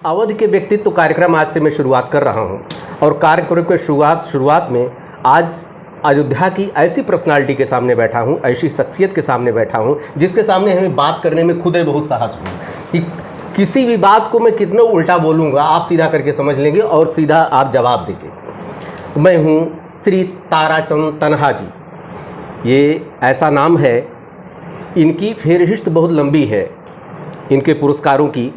अवध के व्यक्तित्व कार्यक्रम आज से मैं शुरुआत कर रहा हूं और कार्यक्रम के शुरुआत में आज अयोध्या की ऐसी पर्सनालिटी के सामने बैठा हूं, ऐसी शख्सियत के सामने बैठा हूं जिसके सामने हमें बात करने में खुद ही बहुत साहस हुआ कि किसी भी बात को मैं कितना उल्टा बोलूँगा आप सीधा करके समझ लेंगे और सीधा आप जवाब देंगे। तो मैं हूँ श्री ताराचंद तन्हा जी। ये ऐसा नाम है, इनकी फेहरिस्त बहुत लंबी है इनके पुरस्कारों की।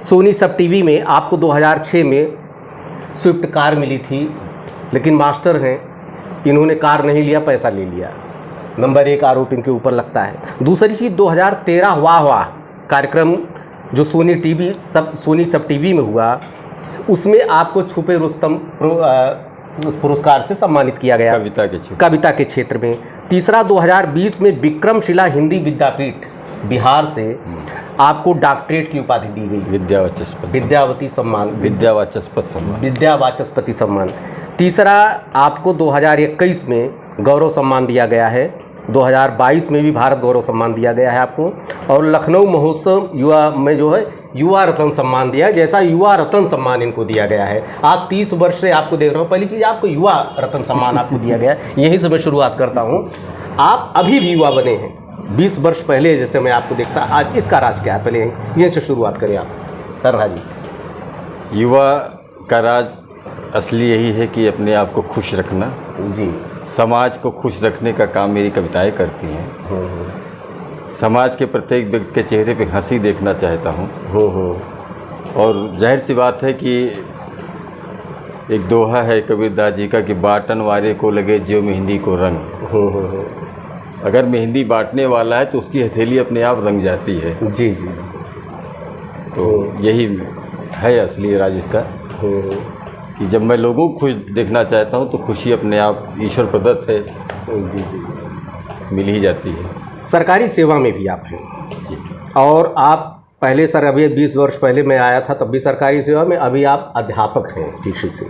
सोनी सब टीवी में आपको 2006 में स्विफ्ट कार मिली थी, लेकिन मास्टर हैं, इन्होंने कार नहीं लिया, पैसा ले लिया। नंबर 1 आरोप इनके ऊपर लगता है। दूसरी चीज़ 2013 वाह वाह कार्यक्रम जो सोनी सब टीवी में हुआ, उसमें आपको छुपे रुस्तम पुरस्कार से सम्मानित किया गया कविता के क्षेत्र में। तीसरा 2020 में विक्रमशिला हिंदी विद्यापीठ बिहार से आपको डॉक्टरेट की उपाधि दी गई, विद्यावाचस्पति सम्मान। तीसरा आपको 2021 में गौरव सम्मान दिया गया है, 2022 में भी भारत गौरव सम्मान दिया गया है आपको, और लखनऊ महोत्सव युवा में जो है युवा रत्न सम्मान दिया है। जैसा युवा रत्न सम्मान इनको दिया गया है, आज 30 वर्ष से आपको देख रहा हूँ। पहली चीज़ आपको युवा रत्न सम्मान आपको दिया गया है, यहीं से मैं शुरुआत करता हूँ। आप अभी भी युवा बने हैं, 20 वर्ष पहले जैसे मैं आपको देखता, आज इसका राज क्या है, पहले यहीं से शुरुआत करें आप तन्हा जी। युवा का राज असली यही है कि अपने आप को खुश रखना जी, समाज को खुश रखने का काम मेरी कविताएं करती हैं। समाज के प्रत्येक व्यक्ति के चेहरे पे हंसी देखना चाहता हूँ। और जाहिर सी बात है कि एक दोहा है कबीरदास जी का कि बाटन वाले को लगे जो मेहंदी को रंग। अगर मेहंदी बांटने वाला है तो उसकी हथेली अपने आप रंग जाती है। जी जी, तो यही है असली राज इसका कि जब मैं लोगों को खुश देखना चाहता हूँ तो खुशी अपने आप ईश्वर प्रदत्त है, जी जी, मिल ही जाती है। सरकारी सेवा में भी आप हैं और आप पहले सर अभी 20 वर्ष पहले मैं आया था तब भी सरकारी सेवा में, अभी आप अध्यापक हैं पेशे से।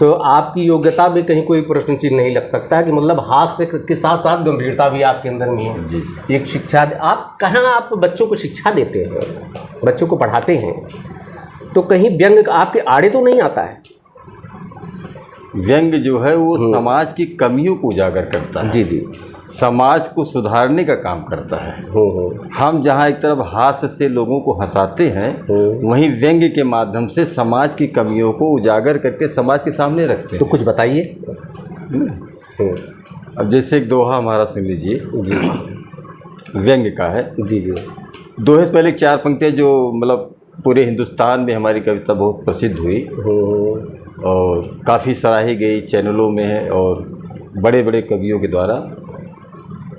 तो आपकी योग्यता में कहीं कोई प्रश्न चिन्ह नहीं लग सकता कि मतलब हास्य के साथ साथ गंभीरता भी आपके अंदर में है। जी, एक शिक्षा आप कहाँ आप बच्चों को शिक्षा देते हैं, बच्चों को पढ़ाते हैं, तो कहीं व्यंग आपके आड़े तो नहीं आता है? व्यंग जो है वो समाज की कमियों को उजागर करता है। जी जी, समाज को सुधारने का काम करता है। हम जहाँ एक तरफ हास्य से लोगों को हंसाते हैं, वहीं व्यंग्य के माध्यम से समाज की कमियों को उजागर करके समाज के सामने रखते हैं। तो कुछ बताइए। अब जैसे एक दोहा हमारा सुन लीजिए, व्यंग्य का है। जी जी, दोहे से पहले 4 पंक्तियाँ जो मतलब पूरे हिंदुस्तान में हमारी कविता बहुत प्रसिद्ध हुई और काफ़ी सराही गई, चैनलों में है और बड़े बड़े कवियों के द्वारा,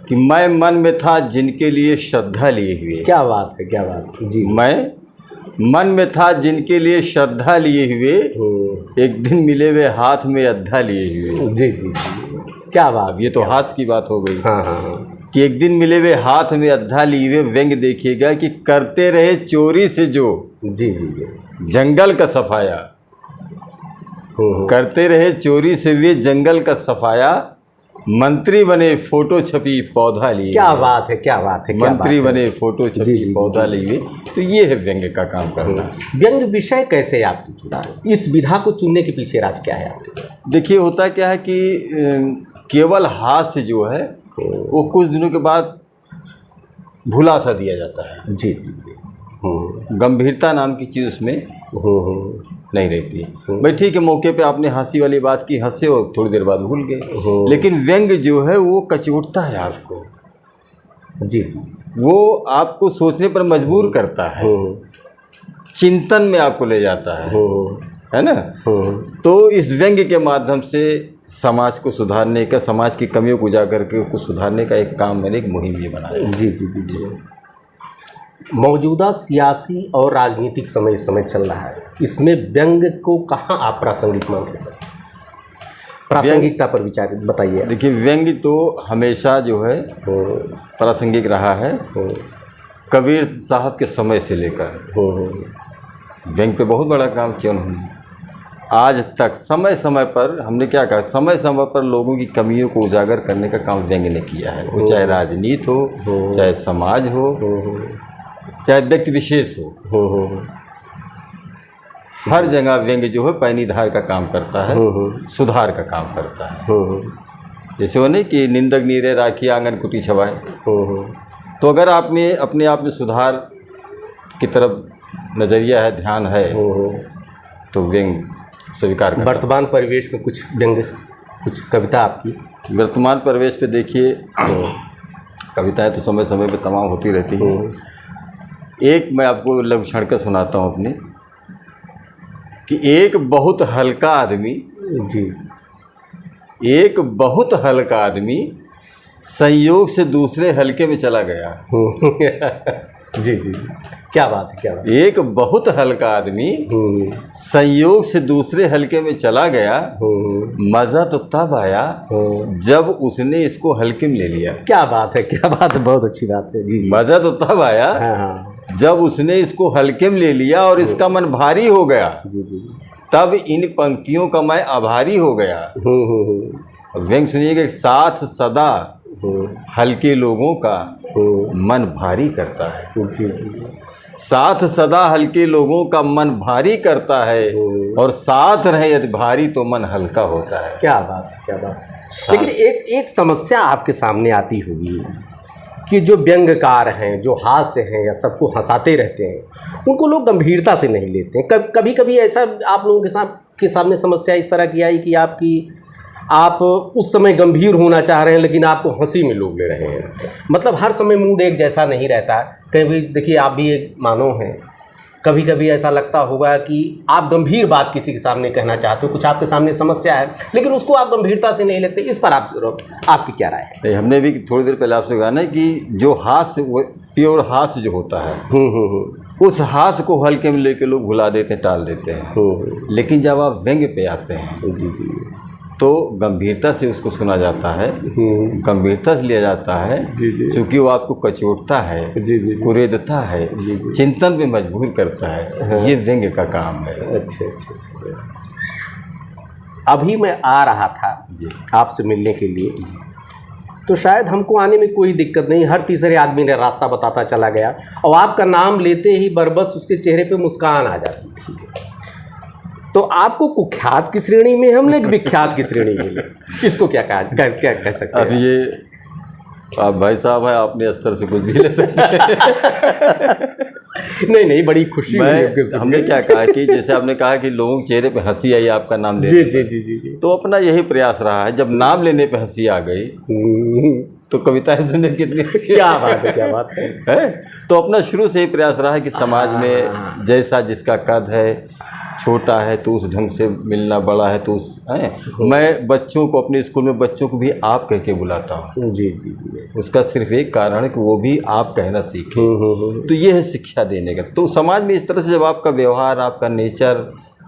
कि मैं मन में था जिनके लिए श्रद्धा लिए हुए। क्या बात है, क्या बात है जी। मैं मन में था जिनके लिए श्रद्धा लिए हुए, एक दिन मिले वे हाथ में अद्धा लिए हुए। जी जी, क्या बात। अब ये तो हाथ की बात हो गई। हाँ हाँ हाँ, कि एक दिन मिले वे हाथ में अद्धा लिए हुए। व्यंग्य देखिएगा कि करते रहे चोरी से जो जी जी जी, जंगल का सफाया, करते रहे चोरी से वे जंगल का सफाया, मंत्री बने फोटो छपी पौधा लिए। क्या बात है, क्या बात है, मंत्री बने फोटो छपी पौधा लिए। तो ये है व्यंग्य का काम करना। व्यंग्य विषय कैसे आपने चुना, इस विधा को चुनने के पीछे राज क्या है आपके? देखिए, होता क्या है कि केवल हास्य जो है वो कुछ दिनों के बाद भुला सा दिया जाता है। जी जी जी, गंभीरता नाम की चीज़ उसमें नहीं रहती है। भाई ठीक है, मौके पे आपने हंसी वाली बात की, हंसे और थोड़ी देर बाद भूल गए। लेकिन व्यंग्य जो है वो कचोटता है आपको। जी जी, वो आपको सोचने पर मजबूर करता है, चिंतन में आपको ले जाता है ना। तो इस व्यंग्य के माध्यम से समाज को सुधारने का, समाज की कमियों को उजागर करके उसको सुधारने का एक काम मैंने, एक मुहिम ये बनाया। जी जी जी जी, मौजूदा सियासी और राजनीतिक समय चल रहा है, इसमें व्यंग्य को कहाँ आप प्रासंगिक मानते हैं? प्रासंगिकता पर विचार बताइए। देखिए, व्यंग्य तो हमेशा जो है प्रासंगिक रहा है। कबीर साहब के समय से लेकर व्यंग्य पे बहुत बड़ा काम किया उन्होंने। आज तक समय समय पर हमने क्या कहा, समय समय पर लोगों की कमियों को उजागर करने का काम व्यंग्य ने किया है। वो चाहे राजनीति हो, चाहे समाज हो, चाहे व्यक्ति विशेष हो। हर जगह व्यंग जो है पैनीधार का काम करता है, सुधार का काम करता है। जैसे वो नहीं कि निंदक नीरे राखी आंगन कुटी छवाए। तो अगर आप में अपने आप में सुधार की तरफ नज़रिया है, ध्यान है, तो व्यंग स्वीकार करना। वर्तमान परिवेश में कुछ व्यंग, कुछ कविता आपकी? वर्तमान परिवेश पे देखिए, कविताएं तो समय समय पे तमाम होती रहती हैं। एक मैं आपको लक्षण का सुनाता हूँ अपनी, कि एक बहुत हल्का आदमी जी, एक बहुत हल्का आदमी संयोग से दूसरे हल्के में चला गया। जी जी, क्या बात है, क्या बात है। एक बहुत हल्का आदमी संयोग से दूसरे हल्के में चला गया, मज़ा तो तब आया जब उसने इसको हल्के में ले लिया। क्या बात है, क्या बात है, बहुत अच्छी बात है जी। मज़ा तो तब आया जब उसने इसको हल्के में ले लिया और इसका मन भारी हो गया। जी जी, तब इन पंक्तियों का मैं आभारी हो गया। व्यंग सुनिएगा, साथ सदा हल्के लोगों का मन भारी करता है। जी जी, साथ सदा हल्के लोगों का मन भारी करता है, और साथ रहे यदि भारी तो मन हल्का होता है। क्या बात है, क्या बात है। लेकिन एक समस्या आपके सामने आती होगी कि जो व्यंग्यकार हैं, जो हास्य हैं या सबको हंसाते रहते हैं, उनको लोग गंभीरता से नहीं लेते हैं। कभी कभी ऐसा आप लोगों के सामने समस्या इस तरह की आई कि आप उस समय गंभीर होना चाह रहे हैं लेकिन आपको हंसी में लोग ले रहे हैं? मतलब हर समय मूड एक जैसा नहीं रहता। कभी देखिए, आप भी एक मानव हैं, कभी कभी ऐसा लगता होगा कि आप गंभीर बात किसी के सामने कहना चाहते हो, कुछ आपके सामने समस्या है लेकिन उसको आप गंभीरता से नहीं लेते। इस पर आपकी क्या राय है? हमने भी थोड़ी देर पहले आपसे कहा ना कि जो हास्य, वो प्योर हास्य जो होता है, उस हास्य को हल्के में लेके लोग भुला देते हैं, टाल देते हैं। लेकिन जब आप व्यंग्य पे आते हैं तो गंभीरता से उसको सुना जाता है, गंभीरता से लिया जाता है, क्योंकि वो आपको कचोटता है, कुरेदता है, चिंतन पे मजबूर करता है। ये व्यंग्य का काम है। अच्छा। अभी मैं आ रहा था आपसे मिलने के लिए, तो शायद हमको आने में कोई दिक्कत नहीं, हर तीसरे आदमी ने रास्ता बताता चला गया और आपका नाम लेते ही बरबस उसके चेहरे पे मुस्कान आ जाती थी। तो आपको कुख्यात की श्रेणी में हम लोग विख्यात की श्रेणी में, इसको क्या कह सकते हैं? अब ये आप भाई साहब हैं, अपने स्तर से कुछ भी ले सकते हैं। नहीं, बड़ी खुशी हुई। हमने क्या कहा कि जैसे आपने कहा कि लोगों के चेहरे पे हंसी आई आपका नाम लेने पे। जी, तो अपना यही प्रयास रहा है, जब नाम लेने पे हंसी आ गई तो कविताएं सुनने कितनी क्या बात है। तो अपना शुरू से ही प्रयास रहा है कि समाज में जैसा जिसका कद है, छोटा है तो उस ढंग से मिलना, बड़ा है तो उस मैं बच्चों को, अपने स्कूल में बच्चों को भी आप कह के बुलाता हूँ। जी। उसका सिर्फ एक कारण है कि वो भी आप कहना सीखें। तो ये है शिक्षा देने का। तो समाज में इस तरह से जब आपका व्यवहार, आपका नेचर,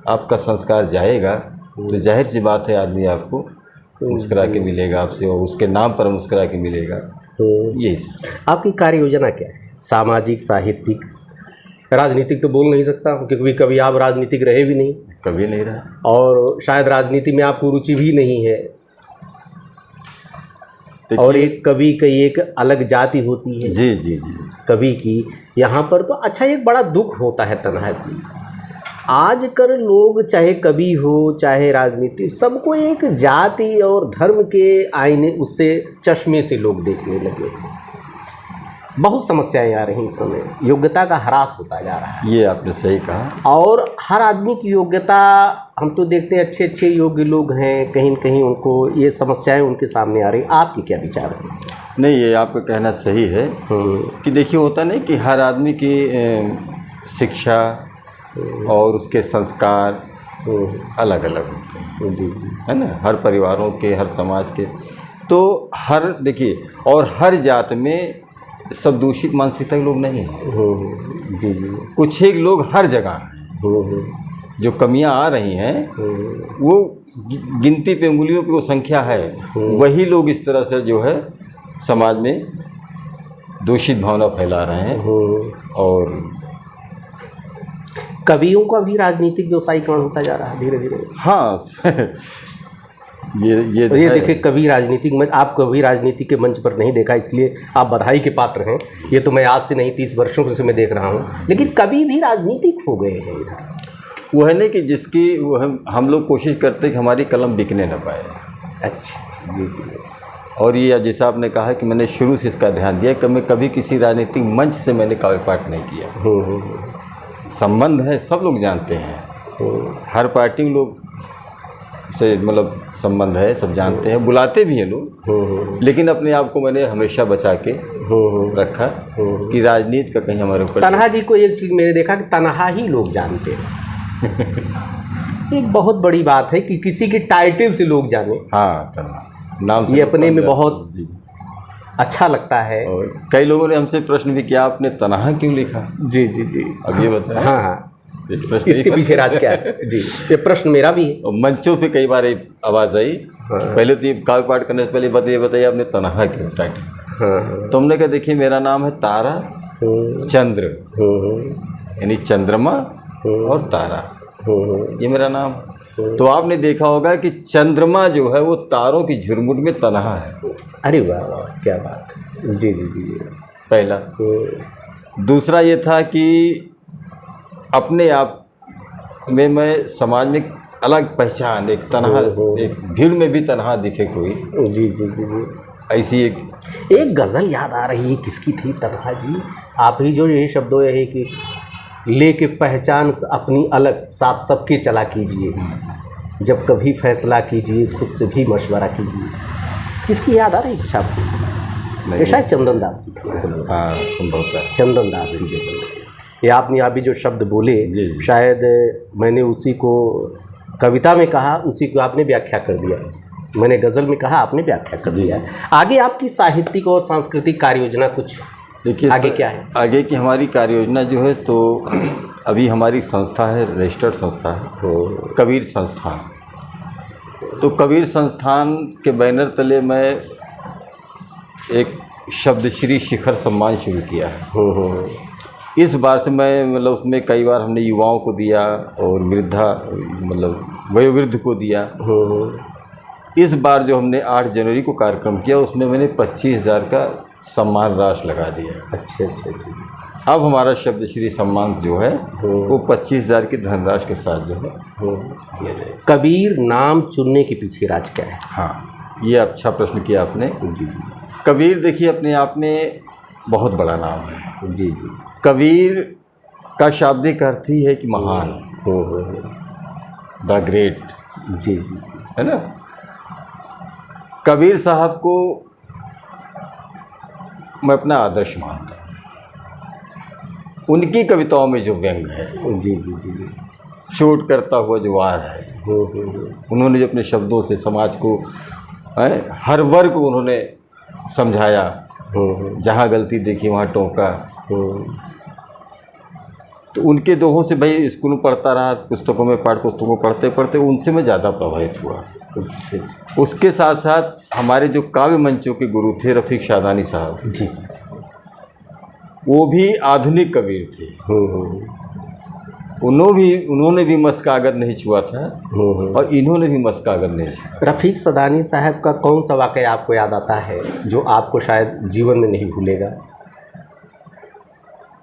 आपका संस्कार जाएगा तो जाहिर सी बात है आदमी आपको मुस्कुरा के मिलेगा आपसे, और उसके नाम पर मुस्कुरा के मिलेगा। यही आपकी कार्य योजना क्या है? सामाजिक, साहित्यिक, राजनीतिक तो बोल नहीं सकता क्योंकि कभी आप राजनीतिक रहे भी नहीं। कभी नहीं रहा, और शायद राजनीति में आपको रुचि भी नहीं है। और एक कवि की एक अलग जाति होती है। जी। कवि की यहाँ पर तो अच्छा एक बड़ा दुख होता है तन्हाई। आजकल लोग चाहे कवि हो चाहे राजनीति, सबको एक जाति और धर्म के आईने, उससे चश्मे से लोग देखने लगे। बहुत समस्याएं आ रही इस समय, योग्यता का ह्रास होता जा रहा है। ये आपने सही कहा। और हर आदमी की योग्यता, हम तो देखते हैं अच्छे योग्य लोग हैं, कहीं न कहीं उनको ये समस्याएं उनके सामने आ रही। आपके क्या विचार है? नहीं, ये आपका कहना सही है कि देखिए, होता नहीं कि हर आदमी की शिक्षा और उसके संस्कार अलग अलग होते हैं, है ना। हर परिवारों के, हर समाज के, तो देखिए, और हर जात में सब दूषित मानसिकता के लोग नहीं हैं। जी। कुछ एक लोग हर जगह हैं। जो कमियां आ रही हैं वो गिनती पे, उंगलियों पे वो संख्या है। वही लोग इस तरह से जो है समाज में दूषित भावना फैला रहे हैं। और कवियों का भी राजनीतिक व्यवसायीकरण होता जा रहा है धीरे धीरे। हाँ। ये देखिए, कभी राजनीतिक मंच, आप कभी राजनीति के मंच पर नहीं देखा इसलिए आप बधाई के पात्र हैं। ये तो मैं आज से नहीं 30 वर्षों से मैं देख रहा हूँ, लेकिन कभी भी राजनीतिक हो गए हैं इधर। वो है नहीं कि जिसकी वो हम लोग कोशिश करते हैं कि हमारी कलम बिकने ना पाए। अच्छा जी जी। और ये जैसा आपने कहा कि मैंने शुरू से इसका ध्यान दिया कि मैं कभी किसी राजनीतिक मंच से मैंने काव्य पाठ नहीं किया। संबंध है, सब लोग जानते हैं, हर पार्टी के लोग से मतलब संबंध है, सब जानते हैं, बुलाते भी हैं लोग, लेकिन अपने आप को मैंने हमेशा बचा के रखा कि राजनीति का कहीं हमारे ऊपर। तन्हा जी को एक चीज़ मैंने देखा कि तन्हा ही लोग जानते हैं। एक बहुत बड़ी बात है कि किसी के टाइटल से लोग जाने। हाँ, तन्हा नाम से ये अपने में बहुत अच्छा लगता है। और कई लोगों ने हमसे प्रश्न भी किया, आपने तन्हा क्यों लिखा? जी जी जी। अब ये बताएं। हाँ हाँ, इसके पीछे राज क्या है? जी, ये प्रश्न मेरा भी है। और मंचों पे कई बार आवाज़ आई, पहले तो ये काव्य पाठ करने से पहले बताइए आपने तन्हा क्यों टाइटल? हाँ। तो हमने कहा देखिए मेरा नाम है तारा चंद्र, यानी चंद्रमा और तारा, ये मेरा नाम। तो आपने देखा होगा कि चंद्रमा जो है वो तारों की झुरमुट में तन्हा है। अरे वाह वाह, क्या बात है। जी जी जी। पहला। दूसरा ये था कि अपने आप में मैं समाज में अलग पहचान, एक तन्हा, एक भीड़ में भी तन्हा दिखे कोई। जी जी जी जी। ऐसी एक गज़ल याद आ रही है, किसकी थी तन्हा जी? आप ही जो ये शब्दों है कि लेके पहचान अपनी अलग, साथ सबके चला कीजिए, जब कभी फैसला कीजिए खुद से भी मशवरा कीजिए। किसकी याद आ रही है आपको? शायद चंदन दास की थी। हाँ, संभवतः चंदन दास की गज़ल। ये आपने अभी जो शब्द बोले, शायद मैंने उसी को कविता में कहा, उसी को आपने व्याख्या कर दिया। मैंने गज़ल में कहा, आपने व्याख्या कर दिया। आगे आपकी साहित्यिक और सांस्कृतिक कार्य योजना कुछ देखिए आगे क्या है? आगे की हमारी कार्य योजना जो है, तो अभी हमारी संस्था है, रजिस्टर्ड संस्था है, कबीर संस्थान। तो कबीर संस्थान के बैनर तले मैं एक शब्दश्री शिखर सम्मान शुरू किया है। इस बार से मैं मतलब उसमें कई बार हमने युवाओं को दिया और मतलब वयोवृद्ध को दिया। इस बार जो हमने 8 जनवरी को कार्यक्रम किया उसमें मैंने 25,000 का सम्मान राशि लगा दिया। अच्छा अच्छा अच्छा। अब हमारा शब्दश्री सम्मान जो है वो 25,000 की धनराशि के साथ जो है। कबीर नाम चुनने के पीछे राज क्या है? हाँ, ये अच्छा प्रश्न किया आपने। कबीर देखिए अपने आप में बहुत बड़ा नाम है। जी जी। कबीर का शाब्दिक अर्थ ही है कि महान, द ग्रेट। जी जी, है ना। कबीर साहब को मैं अपना आदर्श मानता हूँ। उनकी कविताओं में जो व्यंग है, जी जी जी जी, चोट करता हुआ जो वार है, उन्होंने जो अपने शब्दों से समाज को, हर वर्ग को उन्होंने समझाया, जहाँ गलती देखी वहाँ टोका। तो उनके दोहों से भाई स्कूल में पढ़ता रहा, पुस्तकों में पाठ्य पुस्तकों पढ़ते पढ़ते उनसे मैं ज़्यादा प्रभावित हुआ। उसके साथ साथ हमारे जो काव्य मंचों के गुरु थे रफ़ीक शादानी साहब जी, वो भी आधुनिक कबीर थे। उन्होंने भी मस्कागत नहीं छुआ था और इन्होंने भी मस्कागत नहीं छुआ। रफ़ीक शादानी साहब का कौन सा वाक़या आपको याद आता है जो आपको शायद जीवन में नहीं भूलेगा?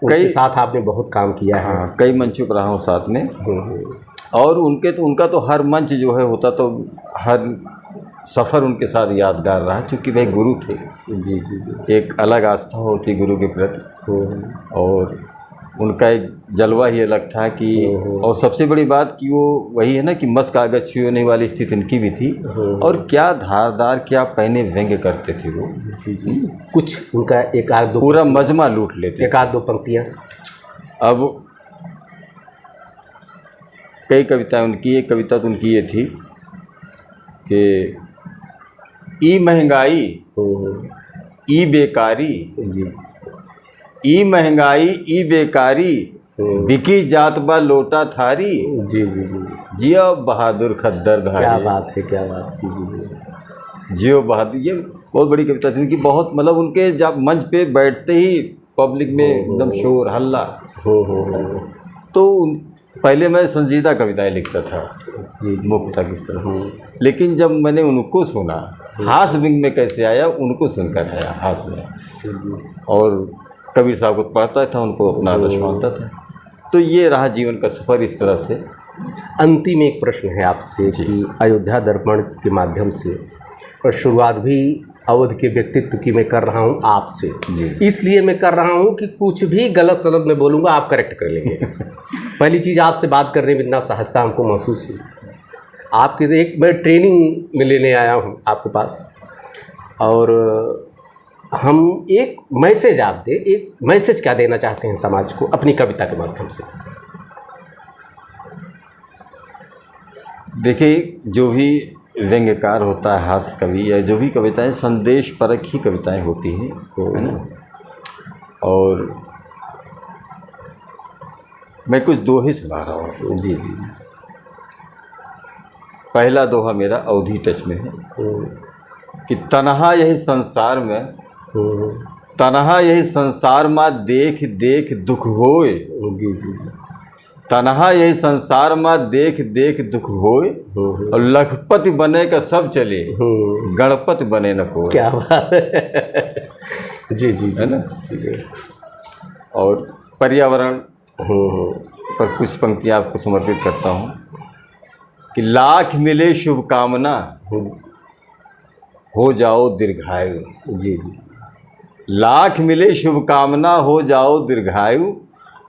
उनके साथ आपने बहुत काम किया है। हाँ, कई मंचों पर रहा हूँ साथ में। और उनका तो हर मंच जो है होता, तो हर सफ़र उनके साथ यादगार रहा, क्योंकि भाई गुरु थे। जी जी जी। एक अलग आस्था होती गुरु के प्रति, और उनका एक जलवा ही अलग था कि, और सबसे बड़ी बात कि वो वही है ना कि मस कागज छूने वाली स्थिति इनकी भी थी। और क्या धारदार, क्या पहने व्यंग्य करते थे वो। जी जी। कुछ उनका एक आध दो पूरा मजमा लूट लेते, एक आध दो पंक्तियाँ। अब कई कविताएं उनकी, एक कविता तो उनकी ये थी कि ई महंगाई ई बेकारी, ई महंगाई ई बेकारी, बिकी जात बा लोटा थारी। जी जी जी। जियो बहादुर खद्दर धारी। क्या बात है, क्या बात। जी जी जी। जियो बहादुर, ये बहुत बड़ी कविता थी उनकी। बहुत मतलब उनके जब मंच पे बैठते ही पब्लिक में एकदम शोर हल्ला। तो पहले मैं संजीदा कविताएं लिखता था जी, मुक्ता की तरह। लेकिन जब मैंने उनको सुना, हास विंग में कैसे आया, उनको सुनकर आया हास में। और कबीर साहब को पढ़ता था, उनको अपना आदर्श मानता था। तो ये रहा जीवन का सफ़र इस तरह से। अंतिम एक प्रश्न है आपसे कि अयोध्या दर्पण के माध्यम से, और शुरुआत भी अवध के व्यक्तित्व की मैं कर रहा हूँ आपसे, इसलिए मैं कर रहा हूँ कि कुछ भी गलत सलत मैं बोलूँगा आप करेक्ट कर लेंगे। पहली चीज़, आपसे बात करने में इतना सहजता हमको महसूस हुई। आपके एक मैं ट्रेनिंग में लेने आया हूँ आपके पास, और हम एक मैसेज आप दे, एक मैसेज क्या देना चाहते हैं समाज को अपनी कविता के माध्यम से? देखिए, जो भी व्यंग्यकार होता है, हास्य कवि या जो भी कविताएं, संदेश परक ही कविताएं होती हैं, है ना। और मैं कुछ दोहे सुना रहा हूँ। जी जी। पहला दोहा मेरा अवधी टच में है कि तन्हा यही संसार में, तन्हा यही संसार में देख देख दुख होए। जी जी। तन्हा यही संसार में देख देख दुख होए, और लखपति बने का सब चले, गणपति बने न कोई। क्या बात है। जी जी, है ना। और पर्यावरण पर कुछ पंक्तियाँ आपको समर्पित करता हूँ कि लाख मिले शुभकामना, हो जाओ दीर्घायु। जी जी। लाख मिले शुभकामना, हो जाओ दीर्घायु,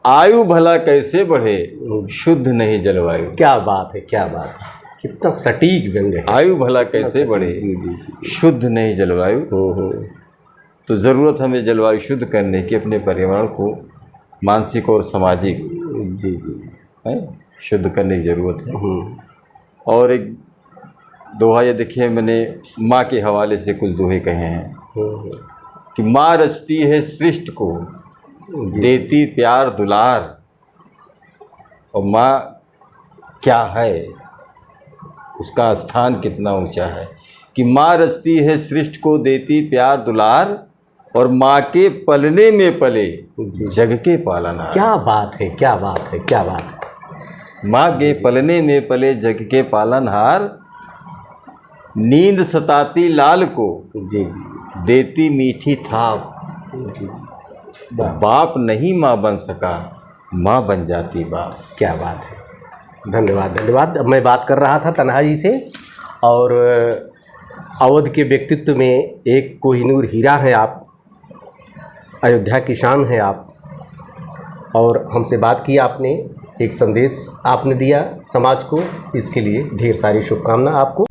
आयु भला कैसे बढ़े, शुद्ध नहीं जलवायु। क्या बात है, क्या बात है, कितना सटीक व्यंग है। आयु भला कैसे बढ़े, जी जी। शुद्ध नहीं जलवायु। तो ज़रूरत हमें जलवायु शुद्ध करने की, अपने पर्यावरण को मानसिक और सामाजिक जी जी है शुद्ध करने की ज़रूरत है। और एक दोहा ये देखिए, मैंने माँ के हवाले से कुछ दोहे कहे हैं कि माँ रचती है सृष्टि को, देती प्यार दुलार, और माँ क्या है, उसका स्थान कितना ऊंचा है कि माँ रचती है सृष्टि को, देती प्यार दुलार, और माँ के पलने में पले जग के पालनहार। क्या बात है, क्या बात है, क्या बात है। माँ के पलने में पले जग के पालनहार, नींद सताती लाल को, जी देती मीठी थाप, बाप नहीं माँ बन सका, माँ बन जाती बाप। क्या बात है, धन्यवाद धन्यवाद। मैं बात कर रहा था तन्हा जी से, और अवध के व्यक्तित्व में एक कोहिनूर हीरा है आप, अयोध्या की शान है आप, और हमसे बात की आपने, एक संदेश आपने दिया समाज को, इसके लिए ढेर सारी शुभकामना आपको।